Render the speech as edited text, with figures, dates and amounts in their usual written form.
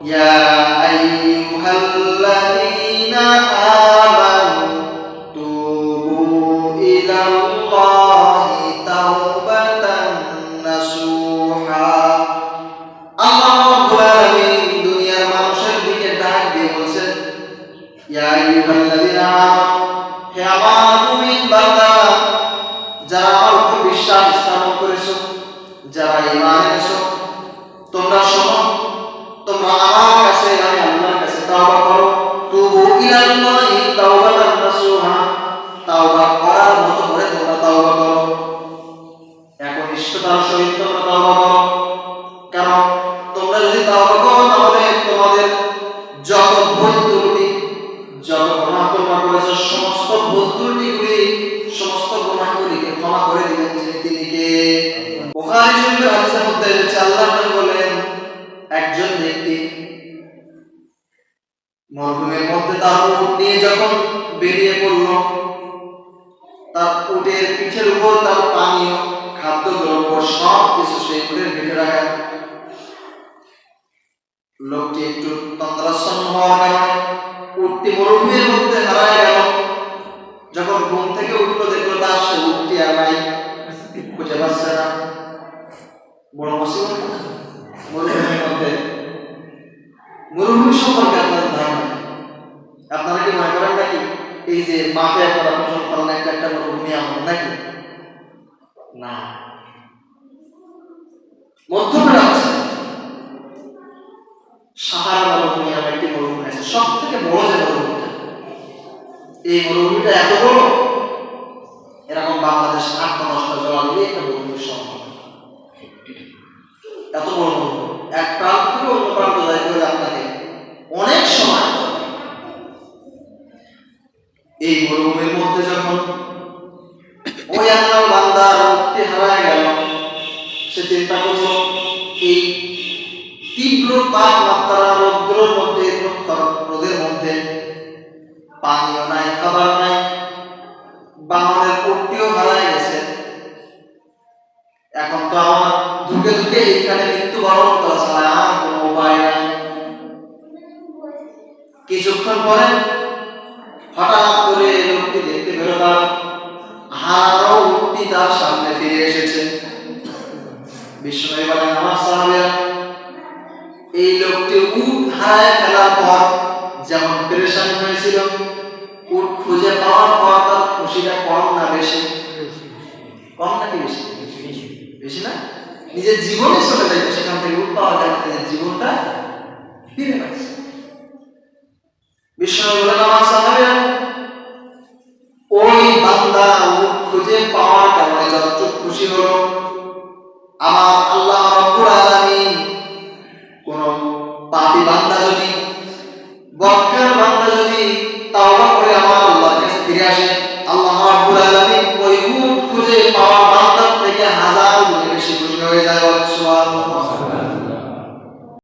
يا أيها الذين آمنوا توبوا إلى الله توبة نصوحا আল্লাহ রাব্বুল আলামিন দুনিয়ার মানুষের দিকে ডাক দিয়ে বলেন ইয়া আইয়ুহাল্লাযীনা আমানু হে আমার মুমিন বান্দা যারা আমার উপর বিশ্বাস স্থাপন করেছো যারা ঈমান এনেছো তোমরা শোনো তোমরা আমার কাছে আমি আল্লাহর কাছে তওবা করো তুবু ইলাল্লাহি তাওবাতান নাসুহা তওবা করার মতো করে তোমরা তওবা করো একনিষ্ঠতার সহিত তোমরা তওবা করো কারণ তোমরা যদি তওবা করো তাহলে তোমাদের যত ভুল ত্রুটি যত গুনাহ তোমরা করেছো সমস্ত ভুল ত্রুটিগুলি সমস্ত গুনাহগুলিকে ক্ষমা করে দিবেন তিনি কে বুখারী শরীফের হাদিসের মধ্যে এসেছে আল্লাহ নবী বলেন একজন ব্যক্তি মরুভূমির মধ্যে তার উট নিয়ে যখন বেরিয়ে পড়ল তার উটের পিঠের উপর তার পানীয় খাদ্যদ্রব্য সব কিছু সেই উটের পেটে রাখা লোকটি একটু তন্দ্রাচ্ছন্ন হওয়ার কারণে উটটি মরুভূমির মধ্যে হারায় গেল যখন ঘুম থেকে উঠলো দেখলো তার সে উটটি আর নাই খুঁজে পাচ্ছে না বড় মুসিবত মরুভূমির মধ্যে মরুভূমি সম্পর্কে আপনার ধারণা আপনারা কি মনে করেন নাকি এই যে মাঠে আপনারা ফসল ফলান একটা মরুভূমি এমন নাকি না মধ্যপ্রাচ্য সাহারা মরুভূমি নামে একটি মরুভূমি আছে সব থেকে বড় যে মরুভূমিটা এই মরুভূমিটা এত বড় এরকম বাংলাদেশ ৮-৯টা জলা দিয়ে একটা মরুভূমির সম্ভব এত বড় এক প্রান্ত থেকে অন্য প্রান্ত যাইতে হলে আপনাকে অনেক সময় এই মরুভূমির মধ্যে যখন ওই আল্লাহর বান্দা উঠতে হারায় গেল সে চিন্তা করল এই তীব্র তাপমাত্রা রৌদ্রের মধ্যে রোদের মধ্যে পানীয় নাই খাবার নাই বাংলার উটটিও হারায় গেছে এখন তো আমার ধুকে ধুকে এখানে মৃত্যুবরণ করা ছাড়া আমার কোনো উপায় নাই কিছুক্ষণ পরে হঠাৎ করে লোকটি দেখতে পেল তার হারানো উটটি তার সামনে ফিরে এসেছে বিশ্বনবী বলেন আমার সাহাবীরা এই লোকটি উট হারায় ফেলার পর যেমন পেরেশান হয়েছিল উট খুঁজে পাওয়ার পর তার খুশিটা কম না বেশি কম নাকি বেশি বেশি না নিজের জীবনে চলে যাইতো সেখান থেকে উট পাওয়া যায় নিজের জীবনটা ফিরে পাচ্ছে বিশ্বনবী বলেন আমার সাহাবীরা ওই বান্দা উট খুঁজে পাওয়ার কারণে যতটুকু খুশি হলো আমার আল্লাহ রাব্বুল আলামিন কোন পাপী বান্দা যদি